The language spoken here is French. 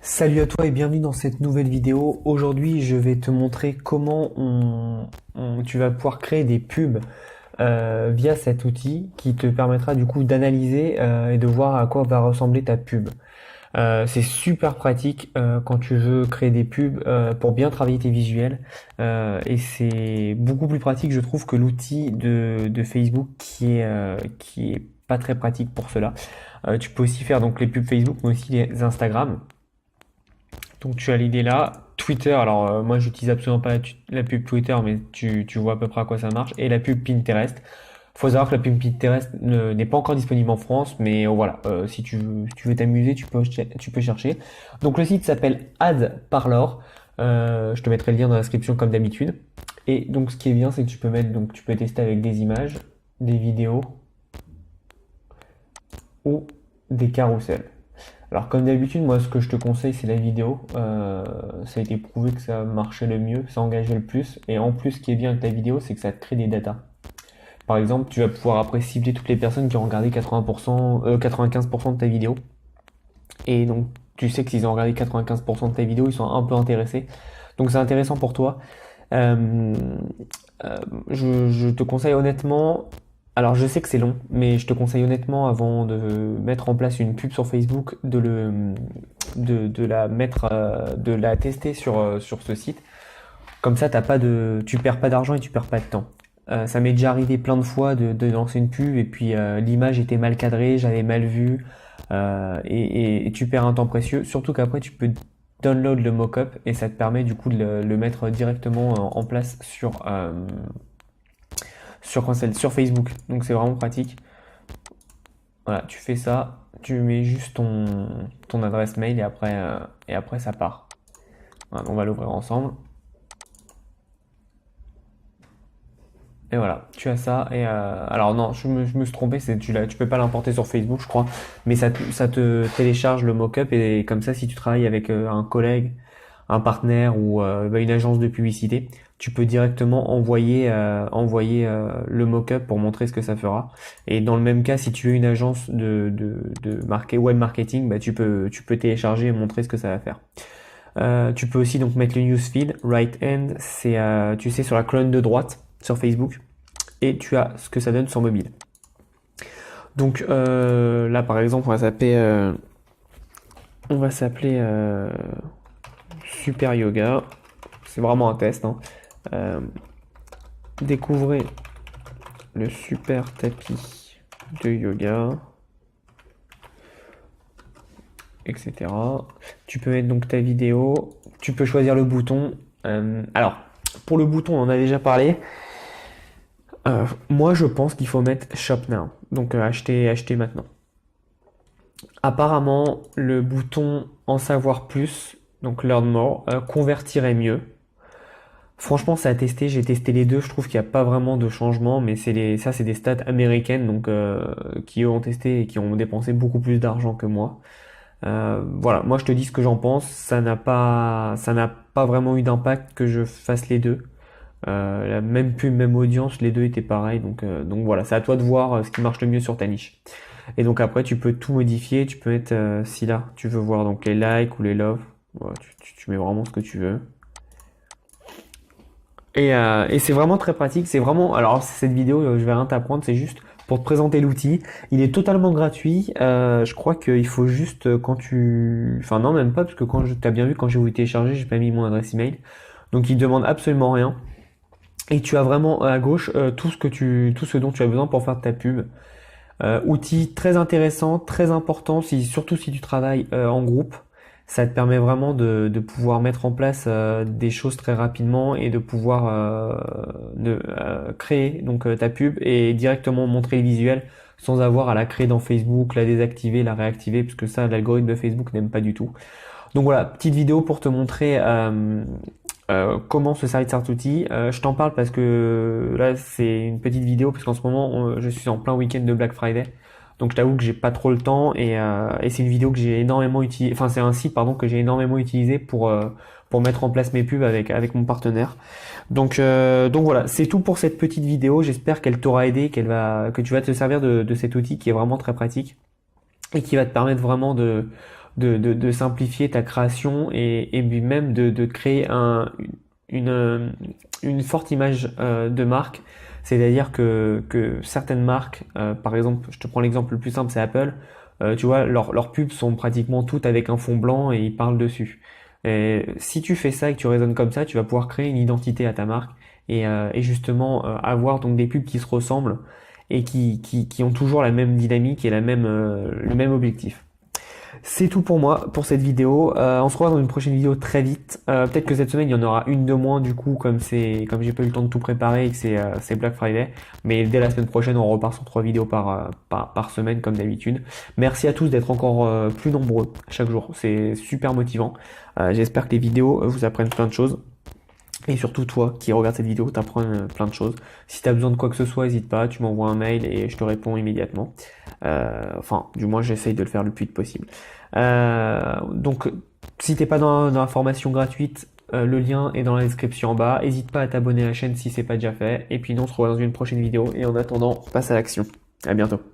Salut à toi et bienvenue dans cette nouvelle vidéo. Aujourd'hui, je vais te montrer comment tu vas pouvoir créer des pubs via cet outil qui te permettra du coup d'analyser et de voir à quoi va ressembler ta pub. C'est super pratique quand tu veux créer des pubs pour bien travailler tes visuels. Et c'est beaucoup plus pratique, je trouve, que l'outil de Facebook qui est pas très pratique pour cela. Tu peux aussi faire donc les pubs Facebook, mais aussi les Instagram. Donc tu as l'idée là. Twitter, alors moi j'utilise absolument pas la pub Twitter, mais tu vois à peu près à quoi ça marche. Et la pub Pinterest. Faut savoir que la pub Pinterest n'est pas encore disponible en France, mais voilà, si tu veux t'amuser, tu peux chercher. Donc le site s'appelle AdParlor. Je te mettrai le lien dans la description comme d'habitude. Et donc ce qui est bien, c'est que tu peux tester avec des images, des vidéos ou des carousels. Alors comme d'habitude, moi ce que je te conseille c'est la vidéo. Ça a été prouvé que ça marchait le mieux, ça engageait le plus. Et en plus ce qui est bien avec ta vidéo c'est que ça te crée des datas. Par exemple, tu vas pouvoir après cibler toutes les personnes qui ont regardé 80%, 95% de ta vidéo. Et donc tu sais que s'ils ont regardé 95% de ta vidéo, ils sont un peu intéressés. Donc c'est intéressant pour toi. Euh, je te conseille honnêtement, alors je sais que c'est long, mais je te conseille honnêtement avant de mettre en place une pub sur Facebook, de la mettre, de la tester sur ce site. Comme ça, tu perds pas d'argent et tu perds pas de temps. Ça m'est déjà arrivé plein de fois de lancer une pub et puis l'image était mal cadrée, j'avais mal vu et tu perds un temps précieux. Surtout qu'après tu peux download le mockup et ça te permet du coup de le mettre directement en place sur Facebook. Donc c'est vraiment pratique. Voilà, tu fais ça, tu mets juste ton adresse mail et après ça part. Voilà, on va l'ouvrir ensemble. Et voilà, tu as ça. Et alors non, je me suis trompé, tu peux pas l'importer sur Facebook, je crois, mais ça te télécharge le mock-up et comme ça, si tu travailles avec un collègue, un partenaire ou une agence de publicité, tu peux directement envoyer le mock-up pour montrer ce que ça fera. Et dans le même cas, si tu es une agence de web marketing, bah, tu peux télécharger et montrer ce que ça va faire. Tu peux aussi donc mettre le newsfeed, right hand, c'est tu sais sur la colonne de droite sur Facebook et tu as ce que ça donne sur mobile. Donc là par exemple on va s'appeler Super Yoga. C'est vraiment un test. Hein. Euh, Découvrez le super tapis de yoga, etc. Tu peux mettre donc ta vidéo. Tu peux choisir le bouton. Alors pour le bouton, on en a déjà parlé. Moi, je pense qu'il faut mettre Shop Now, donc acheter maintenant. Apparemment, le bouton En savoir plus, donc Learn More, convertirait mieux. Franchement, ça a testé, j'ai testé les deux, je trouve qu'il n'y a pas vraiment de changement, mais ça c'est des stats américaines, donc qui eux ont testé et qui ont dépensé beaucoup plus d'argent que moi. Voilà, moi je te dis ce que j'en pense, ça n'a pas vraiment eu d'impact que je fasse les deux. La même pub, même audience, les deux étaient pareils. Donc voilà, c'est à toi de voir ce qui marche le mieux sur ta niche. Et donc après, tu peux tout modifier. Tu peux mettre, si là, tu veux voir donc les likes ou les loves, voilà, tu mets vraiment ce que tu veux. Et c'est vraiment très pratique. C'est vraiment, alors cette vidéo, je vais rien t'apprendre, c'est juste pour te présenter l'outil. Il est totalement gratuit. Je crois qu'il faut juste enfin non même pas parce que t'as bien vu quand j'ai voulu télécharger, j'ai pas mis mon adresse email. Donc il demande absolument rien. Et tu as vraiment à gauche tout ce dont tu as besoin pour faire ta pub. Outil très intéressant, très important, surtout si tu travailles en groupe. Ça te permet vraiment de pouvoir mettre en place des choses très rapidement et de pouvoir créer donc ta pub et directement montrer le visuel sans avoir à la créer dans Facebook, la désactiver, la réactiver, parce que ça, l'algorithme de Facebook n'aime pas du tout. Donc voilà, petite vidéo pour te montrer comment se servir de cet outil. Je t'en parle parce que là c'est une petite vidéo parce qu'en ce moment je suis en plein week-end de Black Friday. Donc je t'avoue que j'ai pas trop le temps et c'est une vidéo que j'ai énormément utilisé, enfin c'est un site pardon que j'ai énormément utilisé pour mettre en place mes pubs avec mon partenaire. Donc voilà, c'est tout pour cette petite vidéo. J'espère qu'elle t'aura aidé, que tu vas te servir de cet outil qui est vraiment très pratique et qui va te permettre vraiment de simplifier ta création et puis même de créer une, euh, une forte image de marque. C'est-à-dire que certaines marques, par exemple, je te prends l'exemple le plus simple, c'est Apple. Tu vois, leurs pubs sont pratiquement toutes avec un fond blanc et ils parlent dessus. Et si tu fais ça et que tu raisonnes comme ça, tu vas pouvoir créer une identité à ta marque et justement avoir donc des pubs qui se ressemblent et qui ont toujours la même dynamique et le même objectif. C'est tout pour moi pour cette vidéo. On se revoit dans une prochaine vidéo très vite. Peut-être que cette semaine il y en aura une de moins du coup comme j'ai pas eu le temps de tout préparer et que c'est Black Friday. Mais dès la semaine prochaine on repart sur 3 vidéos par semaine comme d'habitude. Merci à tous d'être encore plus nombreux chaque jour. C'est super motivant. J'espère que les vidéos vous apprennent plein de choses. Et surtout toi qui regardes cette vidéo, t'apprends plein de choses. Si t'as besoin de quoi que ce soit, n'hésite pas, tu m'envoies un mail et je te réponds immédiatement. Enfin, du moins j'essaye de le faire le plus vite possible. Donc, si t'es pas dans la formation gratuite, le lien est dans la description en bas. N'hésite pas à t'abonner à la chaîne si c'est pas déjà fait. Et puis nous on se revoit dans une prochaine vidéo. Et en attendant, passe à l'action. À bientôt.